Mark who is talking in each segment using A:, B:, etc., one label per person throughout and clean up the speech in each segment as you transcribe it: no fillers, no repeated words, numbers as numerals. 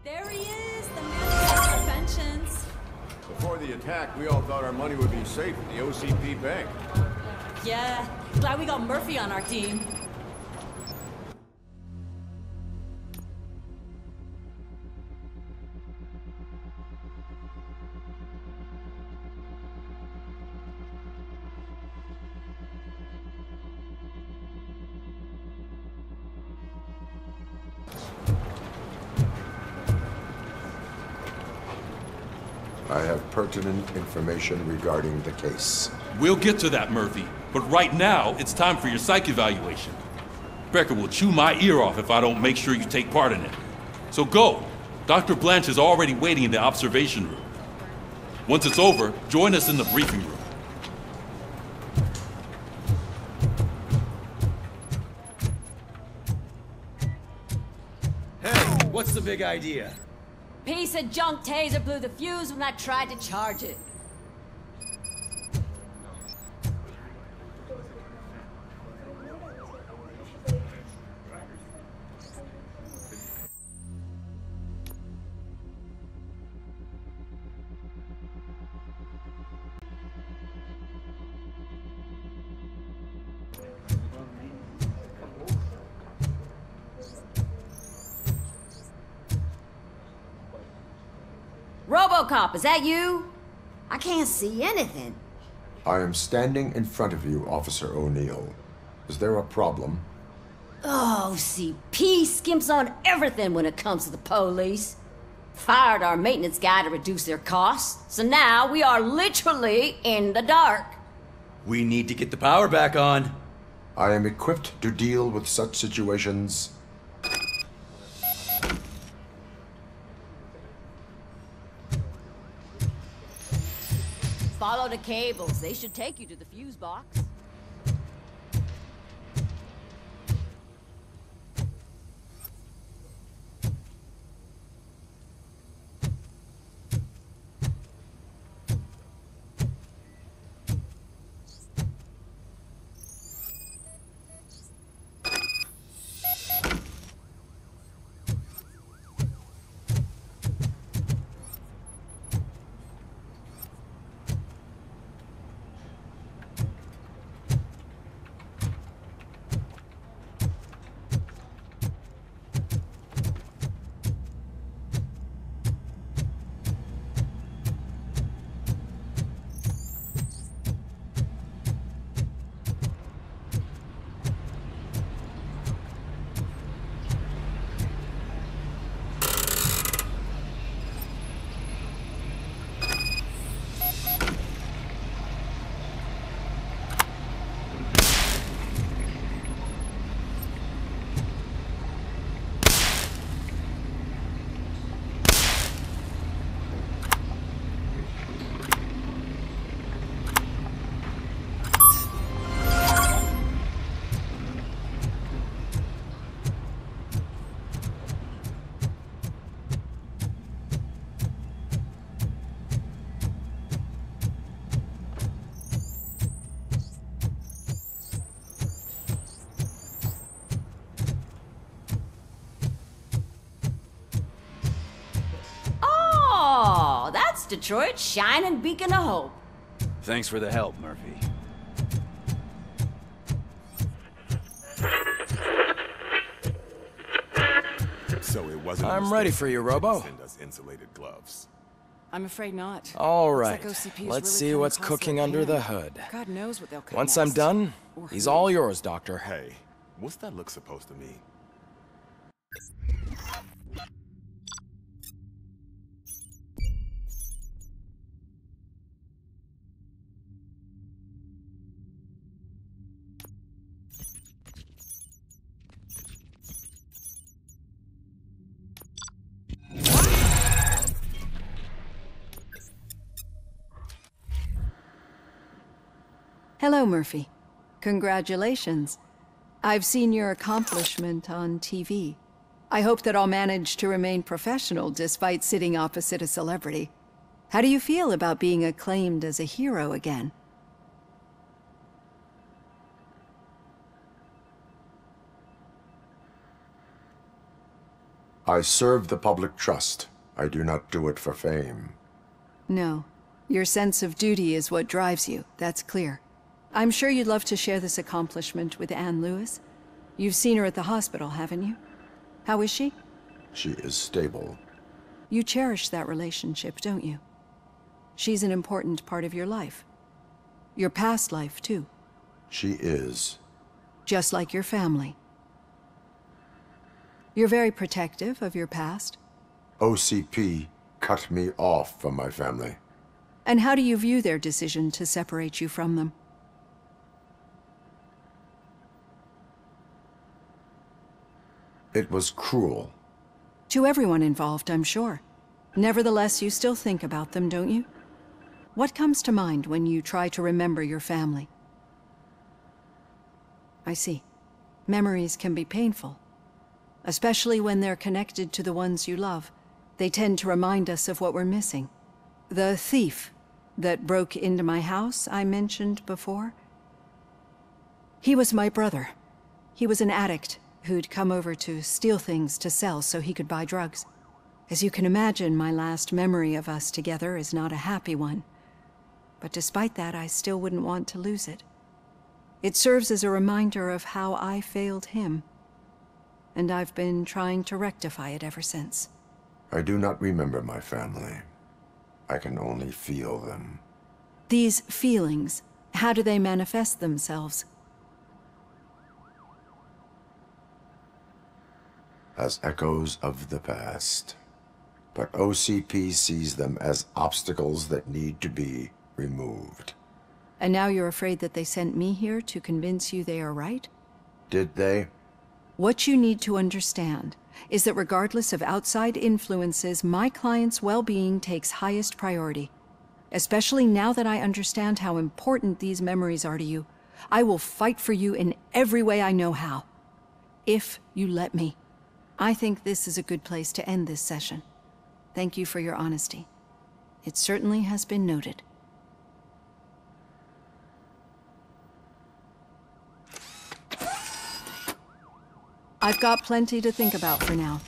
A: There he is, the man of preventions.
B: Before the attack, we all thought our money would be safe at the OCP bank.
A: Yeah, glad we got Murphy on our team.
C: I have pertinent information regarding the case.
D: We'll get to that, Murphy. But right now, it's time for your psych evaluation. Becker will chew my ear off if I don't make sure you take part in it. So go. Dr. Blanche is already waiting in the observation room. Once it's over, join us in the briefing room.
E: Hey, what's the big idea?
A: Piece of junk taser blew the fuse when I tried to charge it. RoboCop, is that you? I can't see anything.
C: I am standing in front of you, Officer O'Neill. Is there a problem?
A: Oh, OCP skimps on everything when it comes to the police. Fired our maintenance guy to reduce their costs, so now we are literally in the dark.
E: We need to get the power back on.
C: I am equipped to deal with such situations.
A: Follow the cables. They should take you to the fuse box. Detroit's shining beacon of hope.
E: Thanks for the help, Murphy.
F: So it wasn't.
G: I'm ready for you, Robo.
F: Send us insulated gloves.
H: I'm afraid not.
G: All right.
H: Looks like OCP is
G: Let's
H: really
G: see
H: cutting
G: what's
H: costs
G: cooking
H: like
G: under
H: hell.
G: the hood.
H: God knows what they'll cut
G: Once I'm
H: next.
G: done,
H: Or
G: he's
H: who.
G: all yours, Doctor.
F: Hey, what's that look supposed to mean?
I: Hello, Murphy. Congratulations. I've seen your accomplishment on TV. I hope that I'll manage to remain professional despite sitting opposite a celebrity. How do you feel about being acclaimed as a hero again?
C: I serve the public trust. I do not do it for fame.
I: No. Your sense of duty is what drives you, that's clear. I'm sure you'd love to share this accomplishment with Anne Lewis. You've seen her at the hospital, haven't you? How is she?
C: She is stable.
I: You cherish that relationship, don't you? She's an important part of your life. Your past life, too.
C: She is.
I: Just like your family. You're very protective of your past.
C: OCP cut me off from my family.
I: And how do you view their decision to separate you from them?
C: It was cruel.
I: To everyone involved, I'm sure. Nevertheless, you still think about them, don't you? What comes to mind when you try to remember your family? I see. Memories can be painful. Especially when they're connected to the ones you love. They tend to remind us of what we're missing. The thief that broke into my house I mentioned before? He was my brother. He was an addict who'd come over to steal things to sell so he could buy drugs. As you can imagine, my last memory of us together is not a happy one. But despite that, I still wouldn't want to lose it. It serves as a reminder of how I failed him. And I've been trying to rectify it ever since.
C: I do not remember my family. I can only feel them.
I: These feelings, how do they manifest themselves?
C: As echoes of the past. But OCP sees them as obstacles that need to be removed.
I: And now you're afraid that they sent me here to convince you they are right?
C: Did they?
I: What you need to understand is that regardless of outside influences, my client's well-being takes highest priority. Especially now that I understand how important these memories are to you, I will fight for you in every way I know how. If you let me. I think this is a good place to end this session. Thank you for your honesty. It certainly has been noted. I've got plenty to think about for now.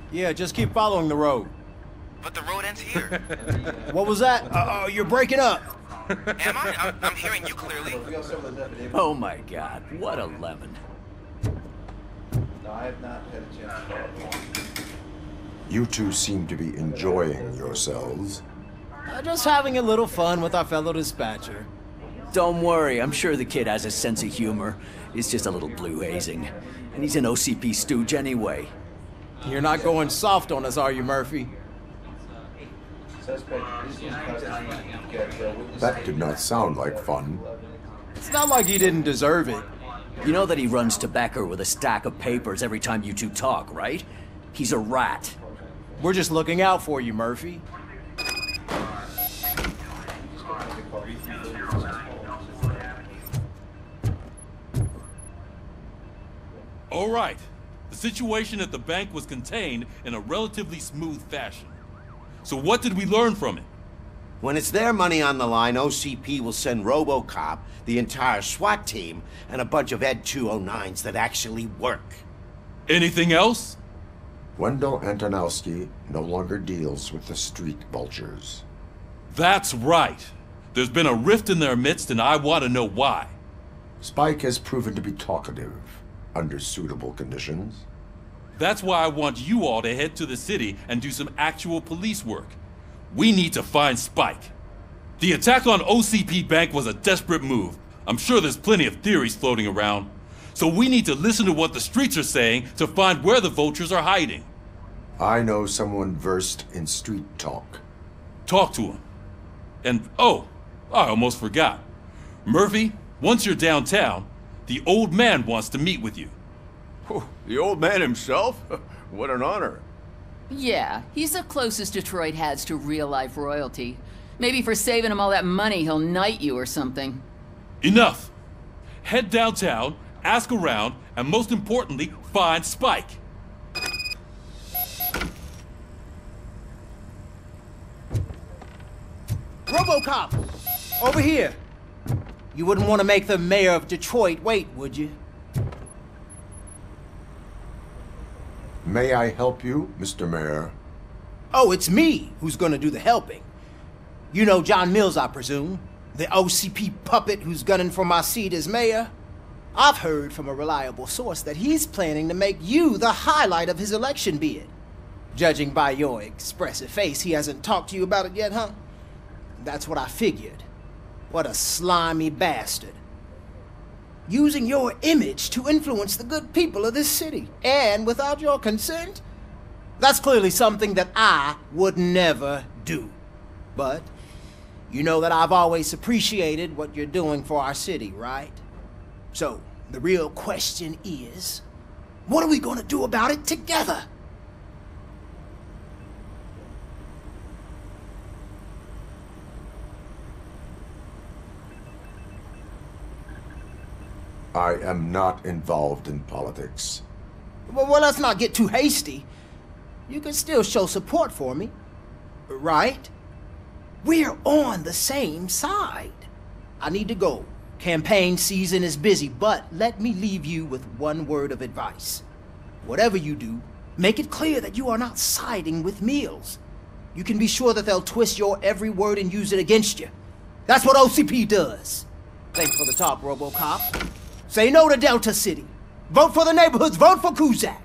J: Yeah, just keep following the road.
K: But the road ends here.
J: What was that? You're breaking up.
K: Am I? I'm hearing you clearly.
E: Oh my god, what a lemon.
L: No, I have not had a chance to talk.
C: You two seem to be enjoying yourselves.
J: Just having a little fun with our fellow dispatcher.
E: Don't worry, I'm sure the kid has a sense of humor. He's just a little blue hazing. And he's an OCP stooge anyway.
J: You're not going soft on us, are you, Murphy?
C: That did not sound like fun.
J: It's not like he didn't deserve it.
E: You know that he runs to Becker with a stack of papers every time you two talk, right? He's a rat.
J: We're just looking out for you, Murphy.
D: All right. The situation at the bank was contained in a relatively smooth fashion. So what did we learn from it?
M: When it's their money on the line, OCP will send RoboCop, the entire SWAT team, and a bunch of Ed 209s that actually work.
D: Anything else?
C: Wendell Antonowsky no longer deals with the Street Vultures.
D: That's right. There's been a rift in their midst, and I want to know why.
C: Spike has proven to be talkative, under suitable conditions.
D: That's why I want you all to head to the city and do some actual police work. We need to find Spike. The attack on OCP Bank was a desperate move. I'm sure there's plenty of theories floating around. So we need to listen to what the streets are saying to find where the vultures are hiding.
C: I know someone versed in street talk.
D: Talk to him. And, oh, I almost forgot. Murphy, once you're downtown, the old man wants to meet with you.
B: Oh, the old man himself? What an honor.
N: Yeah, he's the closest Detroit has to real-life royalty. Maybe for saving him all that money, he'll knight you or something.
D: Enough! Head downtown, ask around, and most importantly, find Spike.
J: RoboCop! Over here! You wouldn't want to make the mayor of Detroit wait, would you?
C: May I help you, Mr. Mayor?
J: Oh, it's me who's gonna do the helping. You know John Mills, I presume? The OCP puppet who's gunning for my seat as mayor? I've heard from a reliable source that he's planning to make you the highlight of his election bid. Judging by your expressive face, he hasn't talked to you about it yet, huh? That's what I figured. What a slimy bastard. Using your image to influence the good people of this city, and without your consent? That's clearly something that I would never do. But you know that I've always appreciated what you're doing for our city, right? So, the real question is, what are we gonna do about it together?
C: I am not involved in politics.
J: Well, let's not get too hasty. You can still show support for me, right? We're on the same side. I need to go. Campaign season is busy, but let me leave you with one word of advice. Whatever you do, make it clear that you are not siding with Mills. You can be sure that they'll twist your every word and use it against you. That's what OCP does. Thanks for the talk, RoboCop. Say no to Delta City. Vote for the neighborhoods. Vote for Kuzak.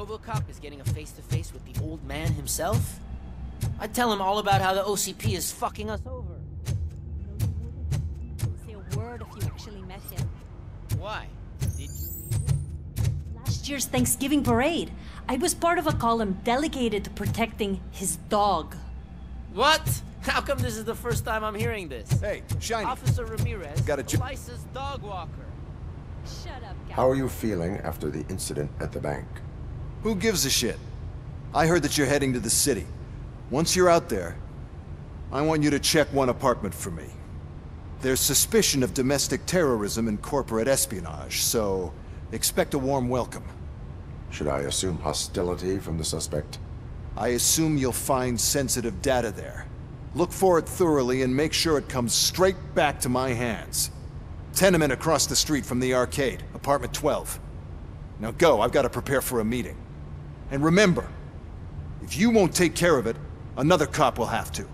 O: RoboCop is getting a face-to-face with the old man himself? I'd tell him all about how the OCP is fucking us over.
P: Don't say a word if you actually met him.
O: Why? Did you?
P: Last year's Thanksgiving parade. I was part of a column delegated to protecting his dog.
O: What? How come this is the first time I'm hearing this?
Q: Hey, Shiny.
O: Officer Ramirez,
Q: Got a
O: licensed dog walker.
P: Shut up, guys.
C: How are you feeling after the incident at the bank?
Q: Who gives a shit? I heard that you're heading to the city. Once you're out there, I want you to check one apartment for me. There's suspicion of domestic terrorism and corporate espionage, so expect a warm welcome.
C: Should I assume hostility from the suspect?
Q: I assume you'll find sensitive data there. Look for it thoroughly and make sure it comes straight back to my hands. Tenement across the street from the arcade, apartment 12. Now go, I've got to prepare for a meeting. And remember, if you won't take care of it, another cop will have to.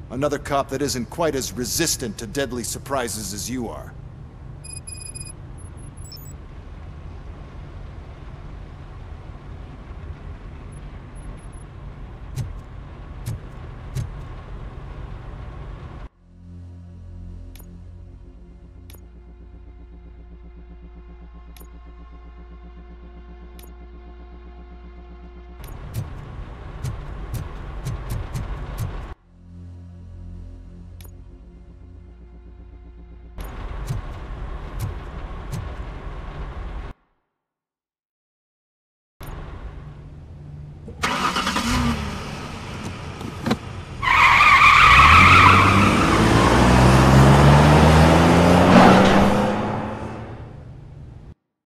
Q: Another cop that isn't quite as resistant to deadly surprises as you are.